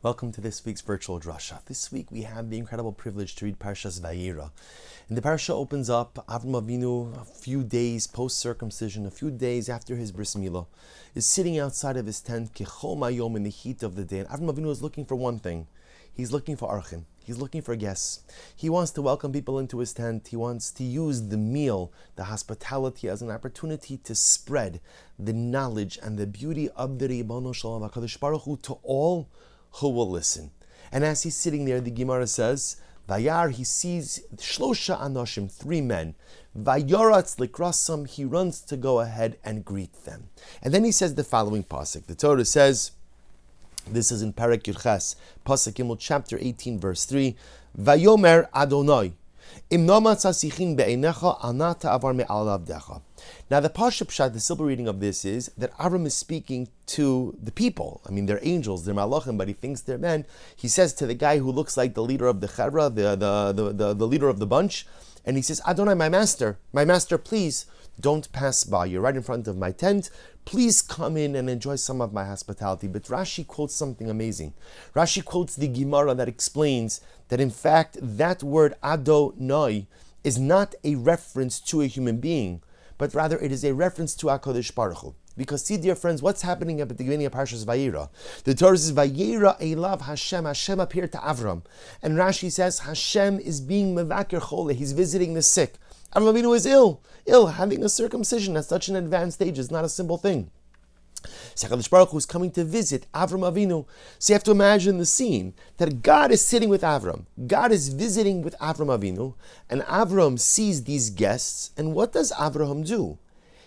Welcome to this week's virtual Drasha. This week we have the incredible privilege to read Parshas Vayera. And the Parsha opens up, Avram Avinu, a few days post-circumcision, a few days after his bris milah, is sitting outside of his tent, Kechol Mayom, in the heat of the day. And Avram Avinu is looking for one thing. He's looking for Archim. He's looking for guests. He wants to welcome people into his tent. He wants to use the meal, the hospitality, as an opportunity to spread the knowledge and the beauty of the Ribono Shalom HaKadosh Baruch Hu to all who will listen. And as he's sitting there, the Gemara says, Vayar, he sees Shlosha Anoshim, 3 men. Vayoratz likrasam, he runs to go ahead and greet them. And then he says the following pasuk. The Torah says, this is in Perek Yurches, pasuk Gimel, chapter 18, verse 3. Vayomer Adonai, Im nomatza sichin be'einecha anata avar me'al avdecha. Now the Pashup Pshat, the simple reading of this is that Avram is speaking to the people. I mean, they're angels, they're malachim, but he thinks they're men. He says to the guy who looks like the leader of the chevra, the leader of the bunch, and he says, Adonai, my master, please don't pass by. You're right in front of my tent. Please come in and enjoy some of my hospitality. But Rashi quotes something amazing. Rashi quotes the Gemara that explains that in fact that word Adonai is not a reference to a human being, but rather it is a reference to HaKadosh Baruch Hu. Because see, dear friends, what's happening at the beginning of Parshas Vayera? The Torah says, Vayera Elav Hashem, Hashem appeared to Avram. And Rashi says, Hashem is being Mevaker Chole, he's visiting the sick. Avram Avinu is ill. Having a circumcision at such an advanced stage is not a simple thing. So HaKadosh Baruch Hu is coming to visit Avram Avinu. So you have to imagine the scene, that God is sitting with Avram. God is visiting with Avram Avinu, and Avram sees these guests, and what does Avraham do?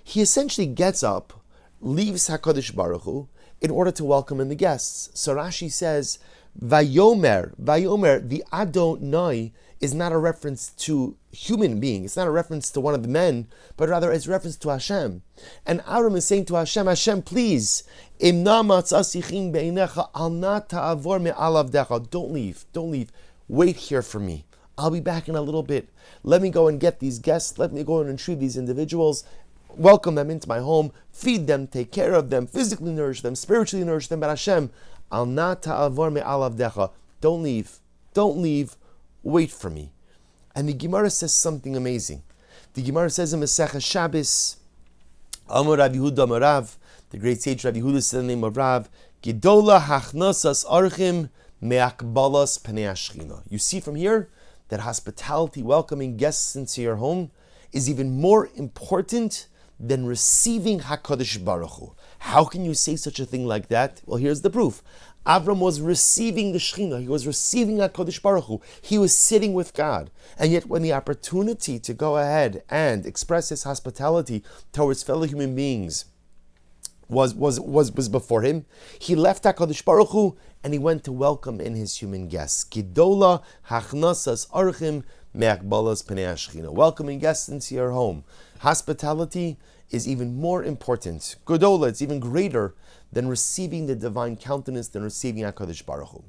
He essentially gets up, leaves HaKadosh Baruch Hu, in order to welcome in the guests. So Rashi says, Vayomer, the Adonai is not a reference to human being. It's not a reference to one of the men, but rather it's a reference to Hashem. And Avram is saying to Hashem, Hashem, please, don't leave. Wait here for me. I'll be back in a little bit. Let me go and get these guests. Let me go and entreat these individuals. Welcome them into my home. Feed them, take care of them, physically nourish them, spiritually nourish them. But Hashem, don't leave. Wait for me. And the Gemara says something amazing. The Gemara says in Masechah Shabbos, Amar Rav Yehuda Amar Rav, the great sage Rav Yehuda said the name of Rav, Gedola hachnasas archim me'akbalas pnei hashchina. You see from here that hospitality, welcoming guests into your home, is even more important than receiving HaKadosh Baruch Hu. How can you say such a thing like that? Well, here's the proof. Avram was receiving the Shekhinah. He was receiving HaKadosh Baruch Hu. He was sitting with God. And yet when the opportunity to go ahead and express his hospitality towards fellow human beings was before him, he left HaKadosh Baruch Hu and he went to welcome in his human guests. Gidola hachnasas archim me'akbalas pnei hashchina. Welcoming guests into your home. Hospitality is even more important. Gedola, it's even greater than receiving the divine countenance, than receiving HaKadosh Baruch Hu.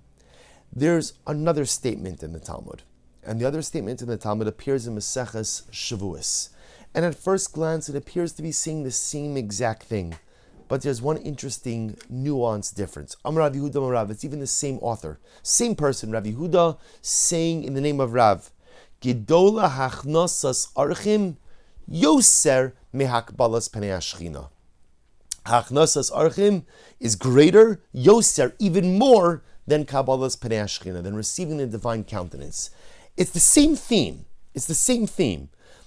There's another statement in the Talmud, and the other statement in the Talmud appears in Maseches Shavuos. And at first glance, it appears to be saying the same exact thing, but there's one interesting nuance difference. Amar Rav Yehuda Amar Rav, it's even the same author, same person, Rav Yehuda, saying in the name of Rav, Gedola hachnasas archim yoser mehakbalas pnei hashchina. Hachnasas archim is greater, yoser, even more than kabbalas pnei hashchina, than receiving the divine countenance. It's the same theme.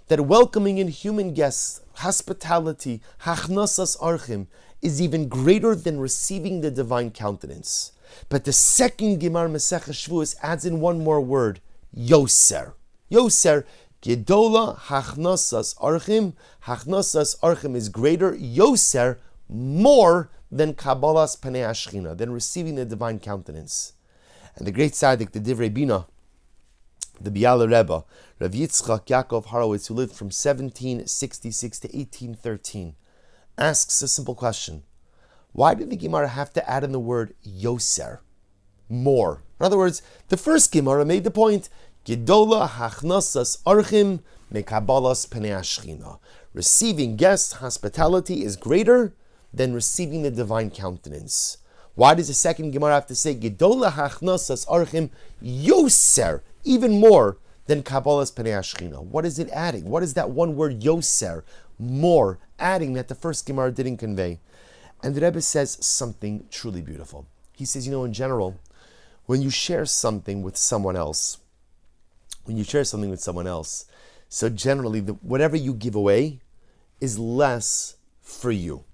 That welcoming in human guests, hospitality, hachnasas archim, is even greater than receiving the divine countenance. But the second Gemara Masechah Shavuos adds in one more word, yoser. Yoser, gedola hachnasas archim is greater, yoser, more than kabbalas pnei hashchina, than receiving the divine countenance. And the great tzaddik, the Divrei Bina, the Biala Rebbe, Rav Yitzchak Yaakov Horowitz, who lived from 1766 to 1813, asks a simple question. Why did the Gemara have to add in the word yoser, more? In other words, the first Gemara made the point, Gedola hachnasas archim mekabbalas pnei hashchina. Receiving guests, hospitality is greater than receiving the divine countenance. Why does the second Gemara have to say Gedola hachnosas archim yoser, even more than Kabbalah's Penei Ashchina? What is it adding? What is that one word yoser, more, adding that the first Gemara didn't convey? And the Rebbe says something truly beautiful. He says, in general, when you share something with someone else, so generally, whatever you give away is less for you.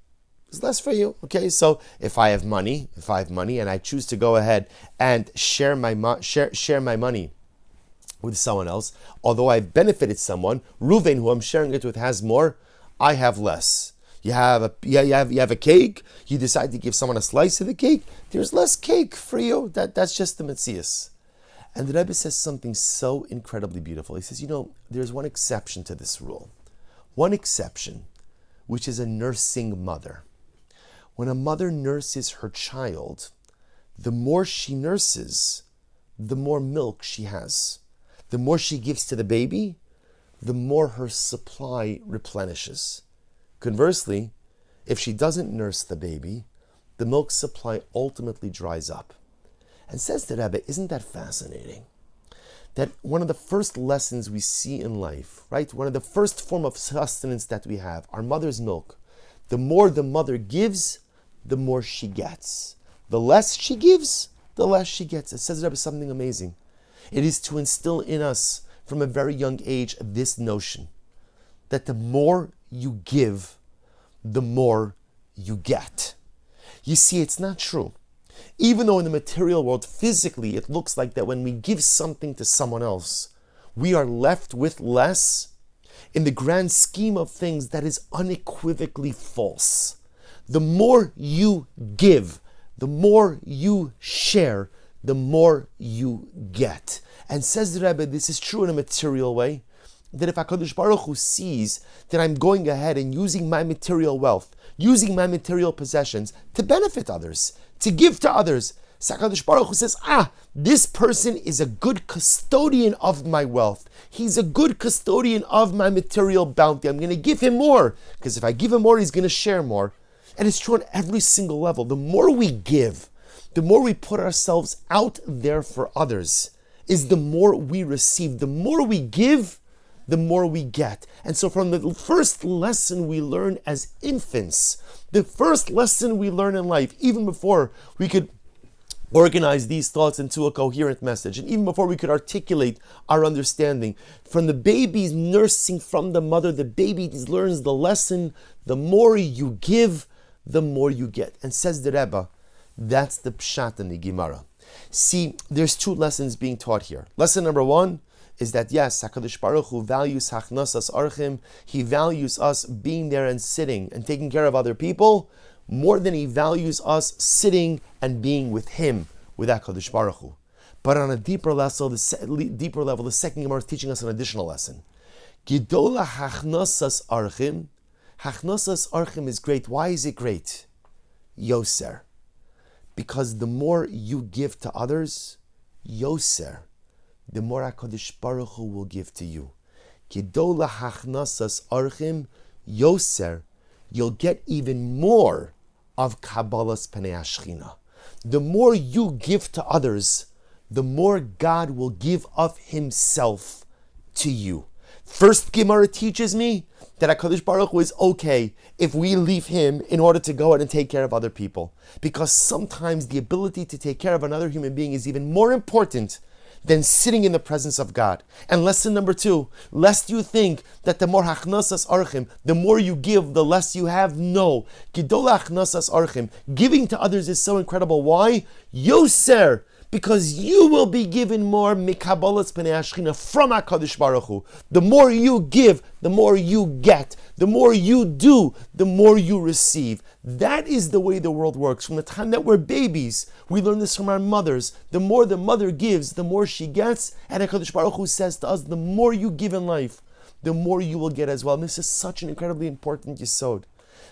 It's less for you. Okay, so if I have money, and I choose to go ahead and share my money with someone else, although I've benefited someone, Reuven, who I'm sharing it with, has more, I have less. You have a cake. You decide to give someone a slice of the cake. There's less cake for you. That's just the Metzias. And the Rebbe says something so incredibly beautiful. He says, there's one exception to this rule. One exception, which is a nursing mother. When a mother nurses her child, the more she nurses, the more milk she has. The more she gives to the baby, the more her supply replenishes. Conversely, if she doesn't nurse the baby, the milk supply ultimately dries up. And says the Rebbe, isn't that fascinating? That one of the first lessons we see in life, right? One of the first form of sustenance that we have, our mother's milk. The more the mother gives, the more she gets. The less she gives, the less she gets. It says the Rebbe something amazing. It is to instill in us from a very young age this notion that the more you give, the more you get. You see, it's not true. Even though in the material world, physically, it looks like that when we give something to someone else, we are left with less, in the grand scheme of things, that is unequivocally false. The more you give, the more you share, the more you get. And says the Rebbe, this is true in a material way, that if HaKadosh Baruch Hu sees that I'm going ahead and using my material wealth, using my material possessions to benefit others, to give to others, so HaKadosh Baruch Hu says, this person is a good custodian of my wealth. He's a good custodian of my material bounty. I'm going to give him more, because if I give him more, he's going to share more. And it's true on every single level. The more we give, the more we put ourselves out there for others, is the more we receive. The more we give, the more we get. And so from the first lesson we learn as infants, the first lesson we learn in life, even before we could organize these thoughts into a coherent message, and even before we could articulate our understanding, from the baby's nursing from the mother, the baby learns the lesson, the more you give, the more you get. And says the Rebbe, that's the pshat in the Gemara. See, there's two lessons being taught here. Lesson number one is that yes, HaKadosh Baruch Hu values hachnosas archim. He values us being there and sitting and taking care of other people more than he values us sitting and being with him, with HaKadosh Baruch Hu. But on a deeper level, the second Gemara is teaching us an additional lesson. Gidola hachnosas archim. Hachnosas archim is great. Why is it great? Yoser. Because the more you give to others, Yoser, the more HaKadosh Baruch Hu will give to you. Gedola hachnasas archim Yoser, you'll get even more of Kabbalah's Penei Ashchina. The more you give to others, the more God will give of Himself to you. First Gemara teaches me that HaKadosh Baruch Hu is okay if we leave Him in order to go out and take care of other people. Because sometimes the ability to take care of another human being is even more important than sitting in the presence of God. And lesson number two, lest you think that the more hachnasas archim, the more you give, the less you have. No. Gidol hachnasas archim, giving to others is so incredible. Why? Yoser. Because you will be given more mikabalas Penei Ashchina from HaKadosh Baruch Hu. The more you give, the more you get. The more you do, the more you receive. That is the way the world works. From the time that we're babies, we learn this from our mothers. The more the mother gives, the more she gets. And HaKadosh Baruch Hu says to us, the more you give in life, the more you will get as well. And this is such an incredibly important yesod.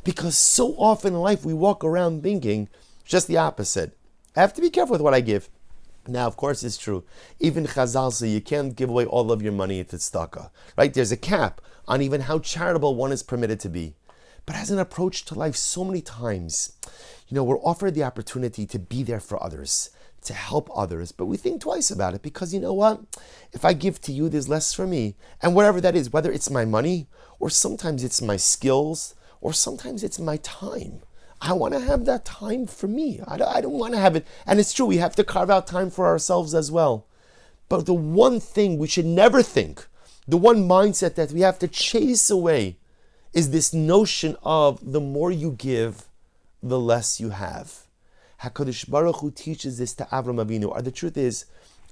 Because so often in life we walk around thinking just the opposite. I have to be careful with what I give. Now, of course, it's true. Even Chazal say you can't give away all of your money to tzedakah, right? There's a cap on even how charitable one is permitted to be. but as an approach to life so many times, we're offered the opportunity to be there for others, to help others, but we think twice about it because you know what? If I give to you, there's less for me. And whatever that is, whether it's my money, or sometimes it's my skills, or sometimes it's my time. I want to have that time for me. I don't want to have it. And it's true, we have to carve out time for ourselves as well. But the one thing we should never think, the one mindset that we have to chase away is this notion of the more you give, the less you have. HaKadosh Baruch Hu teaches this to Avram Avinu. The truth is,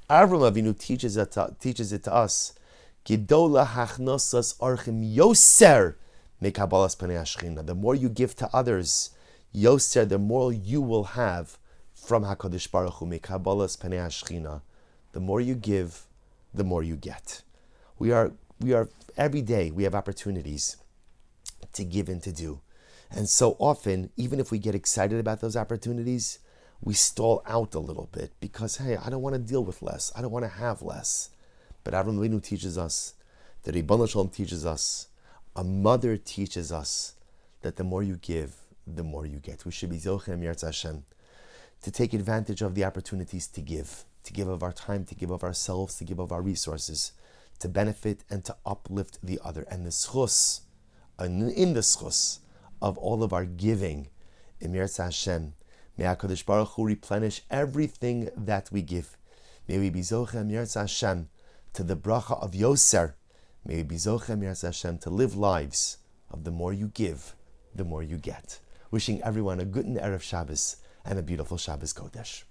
Avram Avinu teaches it to us. Gidola hachnosas archim yoser mekabalas panei hashchina. The more you give to others, yoser, the more you will have from HaKadosh Baruch Hu mekabalas panei hashchina. The more you give, the more you get. We are every day we have opportunities to give and to do. And so often, even if we get excited about those opportunities, we stall out a little bit because, hey, I don't want to deal with less. I don't want to have less. But Avram Avinu teaches us, the Ribbon Shalom teaches us, a mother teaches us that the more you give, the more you get. We should be Zochem Yirtz Hashem to take advantage of the opportunities to give of our time, to give of ourselves, to give of our resources, to benefit and to uplift the other. And the schus, in the schus of all of our giving, in Yirtz Hashem, may HaKadosh Baruch Hu replenish everything that we give. May we be Zochem Yirtz Hashem to the bracha of Yoser. May we be Zochem Yirtz Hashem to live lives of the more you give, the more you get. Wishing everyone a good and Erev Shabbos and a beautiful Shabbos Kodesh.